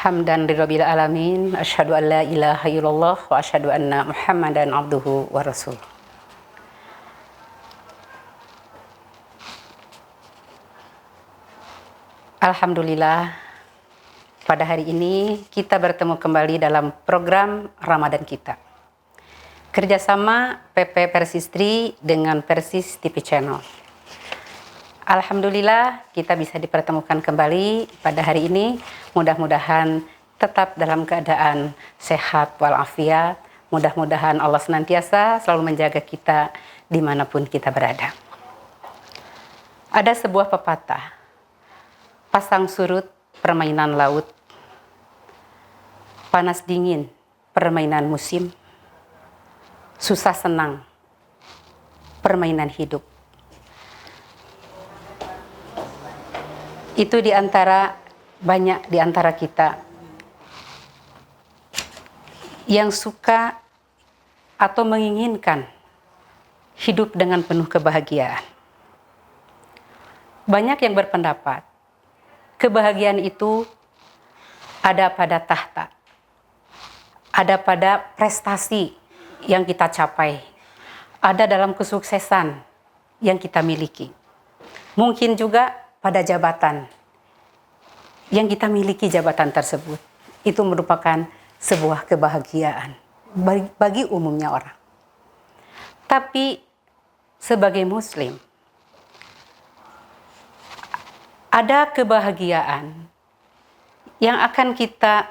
Hamdan lirabbil alamin, asyhadu an la ilaha illallah wa asyhadu anna Muhammadan abduhu wa rasuluh. Alhamdulillah, pada hari ini kita bertemu kembali dalam program Ramadan kita. Kerjasama PP Persistri dengan Persis TV Channel. Alhamdulillah kita bisa dipertemukan kembali pada hari ini. Mudah-mudahan tetap dalam keadaan sehat walafiat. Mudah-mudahan Allah senantiasa selalu menjaga kita dimanapun kita berada. Ada sebuah pepatah, pasang surut permainan laut, panas dingin permainan musim, susah senang permainan hidup. Itu banyak di antara kita yang suka atau menginginkan hidup dengan penuh kebahagiaan. Banyak yang berpendapat kebahagiaan itu ada pada tahta, ada pada prestasi yang kita capai, ada dalam kesuksesan yang kita miliki. Mungkin juga pada jabatan yang kita miliki, jabatan tersebut itu merupakan sebuah kebahagiaan bagi umumnya orang. Tapi sebagai muslim, ada kebahagiaan yang akan kita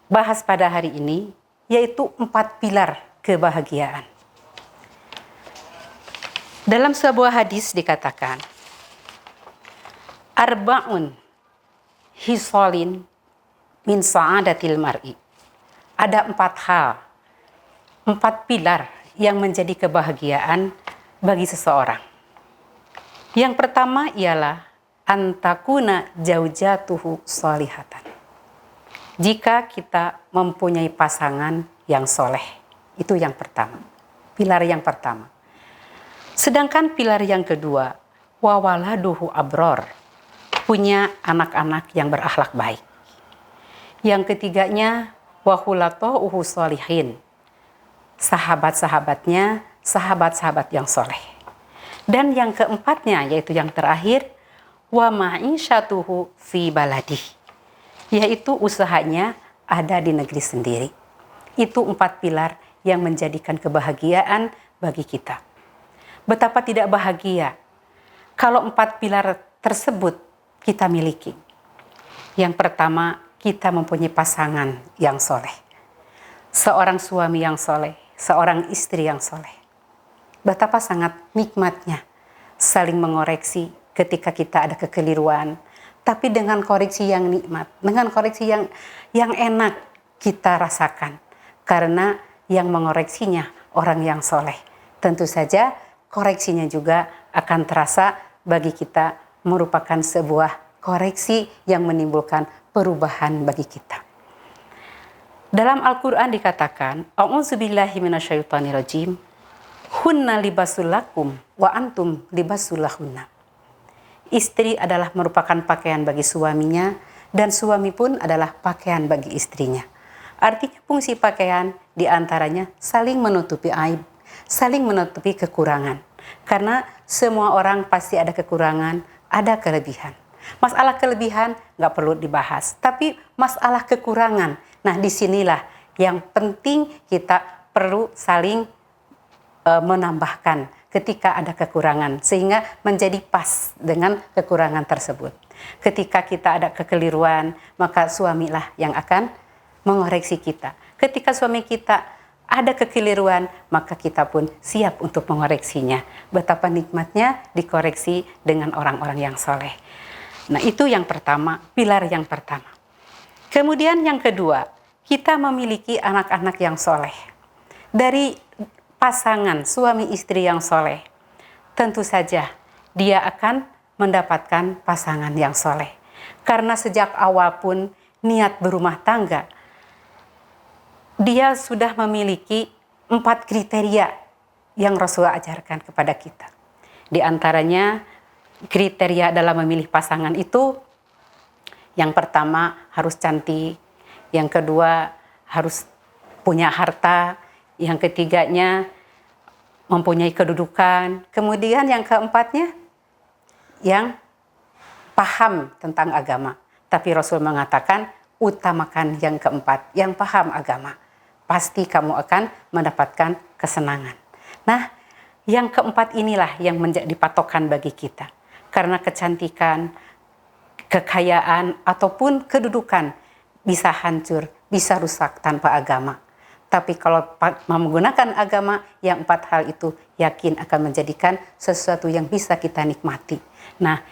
bahas pada hari ini, yaitu 4 pilar kebahagiaan. Dalam sebuah hadis dikatakan, arba'un hisolin min sa'adatil mar'i. Ada 4 hal, 4 pilar yang menjadi kebahagiaan bagi seseorang. Yang pertama ialah antakuna jaujatuhu sholihatan. Jika kita mempunyai pasangan yang soleh, itu yang pertama, pilar yang pertama. Sedangkan pilar yang kedua, wawaladuhu abror, punya anak-anak yang berakhlak baik. Yang ketiganya, wahulato'uhu sholihin, sahabat-sahabatnya, sahabat-sahabat yang soleh. Dan yang keempatnya, yaitu yang terakhir, wa ma'isyatuhu fi baladih, yaitu usahanya ada di negeri sendiri. Itu 4 pilar yang menjadikan kebahagiaan bagi kita. Betapa tidak bahagia kalau 4 pilar tersebut kita miliki. Yang pertama, kita mempunyai pasangan yang soleh, seorang suami yang soleh, seorang istri yang soleh. Betapa sangat nikmatnya saling mengoreksi ketika kita ada kekeliruan, tapi dengan koreksi yang nikmat, dengan koreksi yang enak kita rasakan, karena yang mengoreksinya orang yang soleh. Tentu saja koreksinya juga akan terasa bagi kita, merupakan sebuah koreksi yang menimbulkan perubahan bagi kita. Dalam Al-Quran dikatakan, a'udzubillahi minasyaitonirrajim, hunna libasul lakum wa antum libasul lahunna. Istri adalah merupakan pakaian bagi suaminya, dan suami pun adalah pakaian bagi istrinya. Artinya fungsi pakaian diantaranya saling menutupi aib, saling menutupi kekurangan. Karena semua orang pasti ada kekurangan, ada kelebihan. Masalah kelebihan nggak perlu dibahas, tapi masalah kekurangan, nah disinilah yang penting kita perlu saling menambahkan ketika ada kekurangan, sehingga menjadi pas dengan kekurangan tersebut. Ketika kita ada kekeliruan, maka suamilah yang akan mengoreksi kita. Ketika suami kita ada kekeliruan, maka kita pun siap untuk mengoreksinya. Betapa nikmatnya dikoreksi dengan orang-orang yang soleh. Nah, itu yang pertama, pilar yang pertama. Kemudian yang kedua, kita memiliki anak-anak yang soleh. Dari pasangan suami istri yang soleh, tentu saja dia akan mendapatkan pasangan yang soleh. Karena sejak awal pun niat berumah tangga, dia sudah memiliki 4 kriteria yang Rasulullah ajarkan kepada kita. Di antaranya kriteria dalam memilih pasangan itu Yang pertama harus cantik, yang kedua harus punya harta, yang ketiganya mempunyai kedudukan, kemudian yang keempatnya yang paham tentang agama. Tapi Rasul mengatakan utamakan yang keempat, yang paham agama. Pasti kamu akan mendapatkan kesenangan. Nah, yang keempat inilah yang menjadi patokan bagi kita. Karena kecantikan, kekayaan, ataupun kedudukan bisa hancur, bisa rusak tanpa agama. Tapi kalau menggunakan agama, yang 4 hal itu yakin akan menjadikan sesuatu yang bisa kita nikmati. Nah,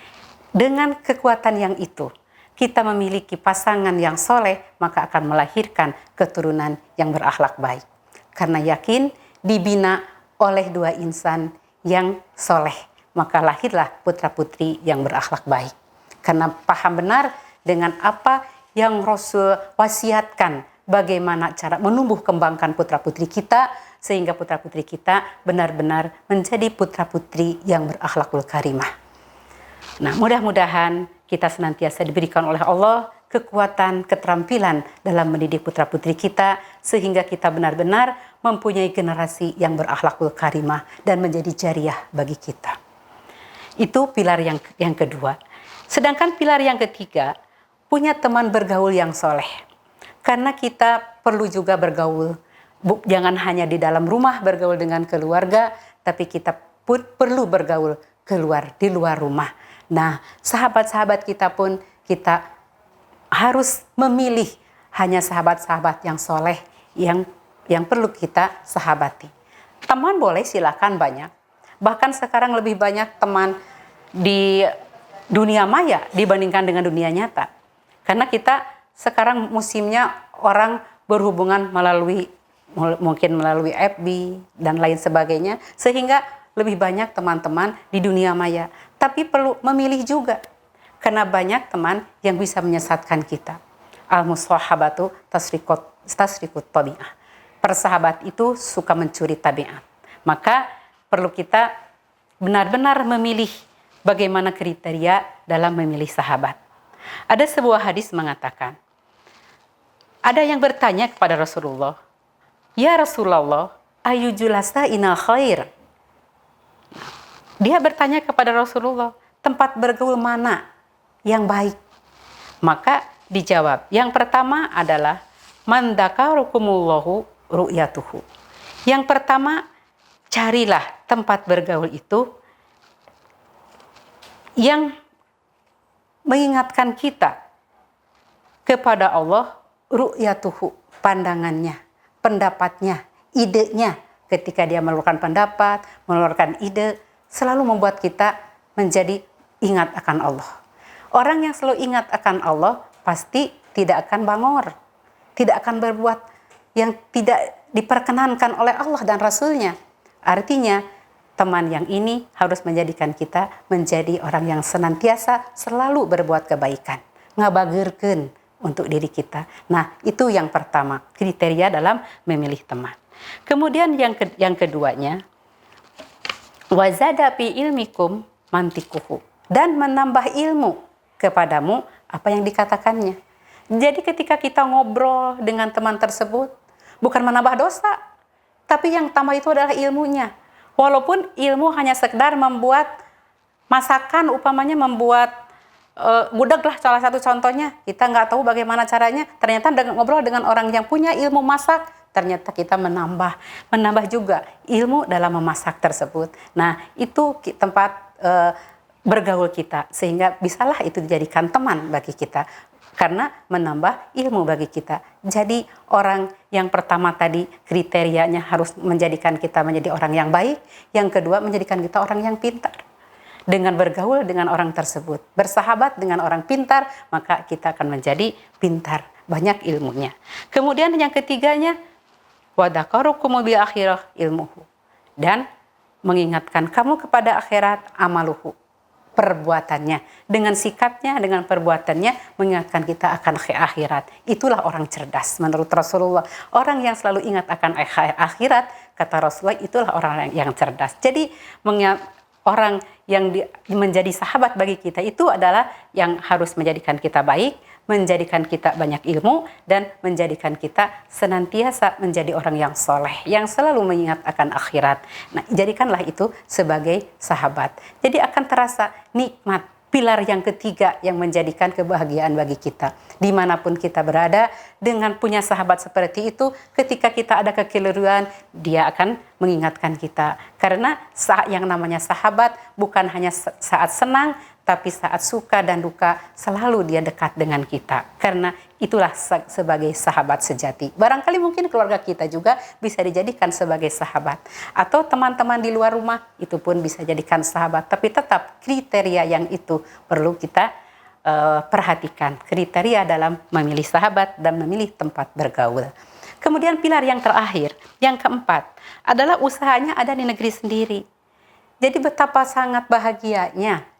dengan kekuatan yang itu, kita memiliki pasangan yang soleh, maka akan melahirkan keturunan yang berakhlak baik. Karena yakin dibina oleh 2 insan yang soleh, maka lahirlah putra-putri yang berakhlak baik. Karena paham benar dengan apa yang Rasul wasiatkan, bagaimana cara menumbuh kembangkan putra-putri kita, sehingga putra-putri kita benar-benar menjadi putra-putri yang berakhlakul karimah. Nah, mudah-mudahan kita senantiasa diberikan oleh Allah kekuatan, keterampilan dalam mendidik putra-putri kita, sehingga kita benar-benar mempunyai generasi yang berakhlakul karimah dan menjadi jariah bagi kita. Itu pilar yang kedua. Sedangkan pilar yang ketiga, punya teman bergaul yang soleh. Karena kita perlu juga bergaul, jangan hanya di dalam rumah bergaul dengan keluarga, tapi kita pun perlu bergaul keluar, di luar rumah. Nah, sahabat-sahabat kita pun kita harus memilih hanya sahabat-sahabat yang soleh, yang perlu kita sahabati. Teman boleh, silakan banyak. Bahkan sekarang lebih banyak teman di dunia maya dibandingkan dengan dunia nyata. Karena kita sekarang musimnya orang berhubungan mungkin melalui FB dan lain sebagainya, sehingga lebih banyak teman-teman di dunia maya. Tapi perlu memilih juga, karena banyak teman yang bisa menyesatkan kita. Al-mushahabatu tasrikut tabi'ah. Persahabat itu suka mencuri tabiat. Maka perlu kita benar-benar memilih bagaimana kriteria dalam memilih sahabat. Ada sebuah hadis mengatakan, ada yang bertanya kepada Rasulullah, "Ya Rasulullah, ayu julasa ina khair?" Dia bertanya kepada Rasulullah, tempat bergaul mana yang baik? Maka dijawab, yang pertama adalah man dzakarukumullahu ru'yatuhu. Yang pertama, carilah tempat bergaul itu yang mengingatkan kita kepada Allah, ru'yatuhu, pandangannya, pendapatnya, idenya. Ketika dia mengeluarkan pendapat, mengeluarkan ide, selalu membuat kita menjadi ingat akan Allah. Orang yang selalu ingat akan Allah pasti tidak akan bangor, tidak akan berbuat yang tidak diperkenankan oleh Allah dan Rasul-Nya. Artinya teman yang ini harus menjadikan kita menjadi orang yang senantiasa selalu berbuat kebaikan, ngabageurkeun untuk diri kita. Nah, itu yang pertama, kriteria dalam memilih teman. Kemudian yang keduanya, wazada fi ilmikum mantikuhu, dan menambah ilmu kepadamu apa yang dikatakannya. Jadi ketika kita ngobrol dengan teman tersebut, bukan menambah dosa, tapi yang tambah itu adalah ilmunya. Walaupun ilmu hanya sekedar membuat masakan, upamanya membuat gudeg lah salah satu contohnya, kita nggak tahu bagaimana caranya, ternyata dengan ngobrol dengan orang yang punya ilmu masak, ternyata kita menambah juga ilmu dalam memasak tersebut. Nah, itu tempat bergaul kita, sehingga bisalah itu dijadikan teman bagi kita, karena menambah ilmu bagi kita. Jadi orang yang pertama tadi kriterianya harus menjadikan kita menjadi orang yang baik, yang kedua menjadikan kita orang yang pintar. Dengan bergaul dengan orang tersebut, bersahabat dengan orang pintar, maka kita akan menjadi pintar, banyak ilmunya. Kemudian yang ketiganya, wadakarukumu bi akhirah ilmuhu, dan mengingatkan kamu kepada akhirat amaluhu, perbuatannya, dengan sikapnya, dengan perbuatannya mengingatkan kita akan akhirat. Itulah orang cerdas menurut Rasulullah. Orang yang selalu ingat akan akhirat, kata Rasulullah, itulah orang yang cerdas. Jadi orang yang menjadi sahabat bagi kita itu adalah yang harus menjadikan kita baik, menjadikan kita banyak ilmu, dan menjadikan kita senantiasa menjadi orang yang soleh, yang selalu mengingat akan akhirat. Nah, jadikanlah itu sebagai sahabat. Jadi akan terasa nikmat. Pilar yang ketiga yang menjadikan kebahagiaan bagi kita. Dimanapun kita berada, dengan punya sahabat seperti itu, ketika kita ada kekeliruan, dia akan mengingatkan kita. Karena saat yang namanya sahabat bukan hanya saat senang, tapi saat suka dan duka selalu dia dekat dengan kita. Karena itulah sebagai sahabat sejati. Barangkali mungkin keluarga kita juga bisa dijadikan sebagai sahabat. Atau teman-teman di luar rumah itu pun bisa jadikan sahabat. Tapi tetap kriteria yang itu perlu kita perhatikan. Kriteria dalam memilih sahabat dan memilih tempat bergaul. Kemudian pilar yang terakhir, yang keempat, adalah usahanya ada di negeri sendiri. Jadi betapa sangat bahagianya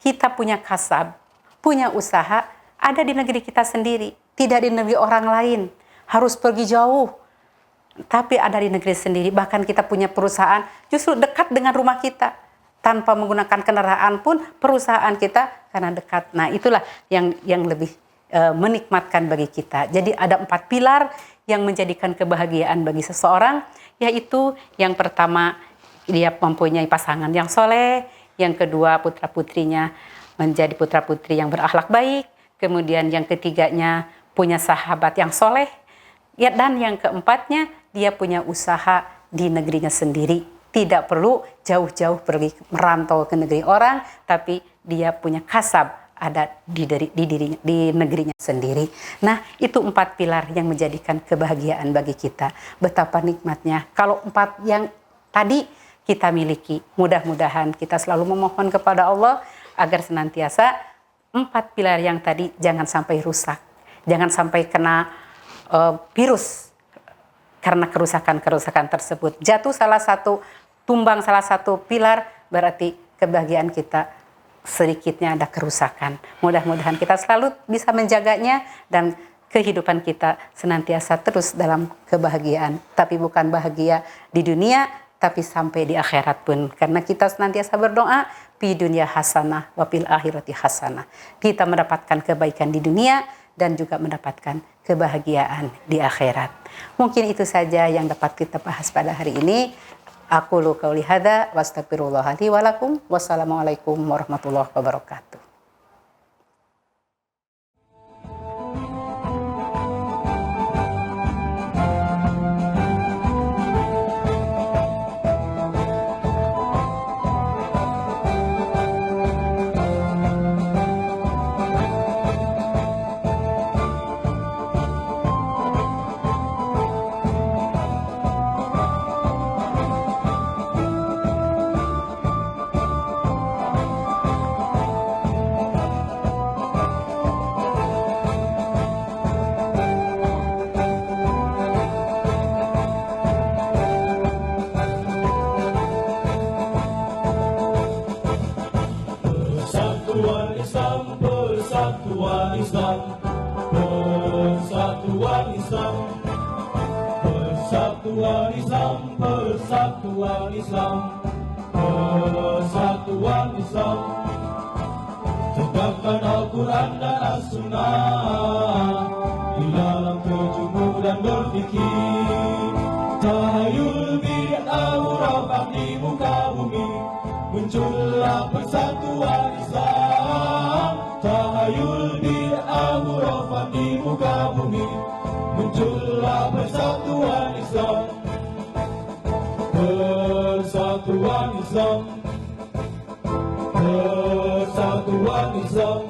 kita punya kasab, punya usaha, ada di negeri kita sendiri. Tidak di negeri orang lain, harus pergi jauh. Tapi ada di negeri sendiri, bahkan kita punya perusahaan justru dekat dengan rumah kita. Tanpa menggunakan kendaraan pun perusahaan kita karena dekat. Nah, itulah yang lebih menikmatkan bagi kita. Jadi ada 4 pilar yang menjadikan kebahagiaan bagi seseorang, yaitu yang pertama, dia mempunyai pasangan yang soleh. Yang kedua, putra-putrinya menjadi putra-putri yang berakhlak baik. Kemudian yang ketiganya, punya sahabat yang soleh. Ya, dan yang keempatnya, dia punya usaha di negerinya sendiri. Tidak perlu jauh-jauh pergi merantau ke negeri orang, tapi dia punya kasab ada di negerinya sendiri. Nah, itu 4 pilar yang menjadikan kebahagiaan bagi kita. Betapa nikmatnya. Kalau 4 yang tadi kita miliki, mudah-mudahan kita selalu memohon kepada Allah agar senantiasa 4 pilar yang tadi jangan sampai rusak, jangan sampai kena virus karena kerusakan-kerusakan tersebut. Jatuh salah satu, tumbang salah satu pilar, berarti kebahagiaan kita sedikitnya ada kerusakan. Mudah-mudahan kita selalu bisa menjaganya dan kehidupan kita senantiasa terus dalam kebahagiaan. Tapi bukan bahagia di dunia, tapi sampai di akhirat pun. Karena kita senantiasa berdoa, fi dunya hasanah wa fil akhirati hasanah. Kita mendapatkan kebaikan di dunia dan juga mendapatkan kebahagiaan di akhirat. Mungkin itu saja yang dapat kita bahas pada hari ini. Aqulu qauli hadza wa astaghfirullah li wa lakum. Wassalamualaikum warahmatullahi wabarakatuh. Persatuan Islam, persatuan Islam, persatuan Islam, persatuan Islam, persatuan Islam, persatuan Islam. Tegakkan Al-Quran dan As-Sunnah di dalam terjumur dan berfikir. Tahayul bid'ah murabak di muka bumi, muncullah persatuan Islam. Tahayul bid'ah murabak di muka bumi, muncullah persatuan Islam. Persatuan Islam, persatuan Islam.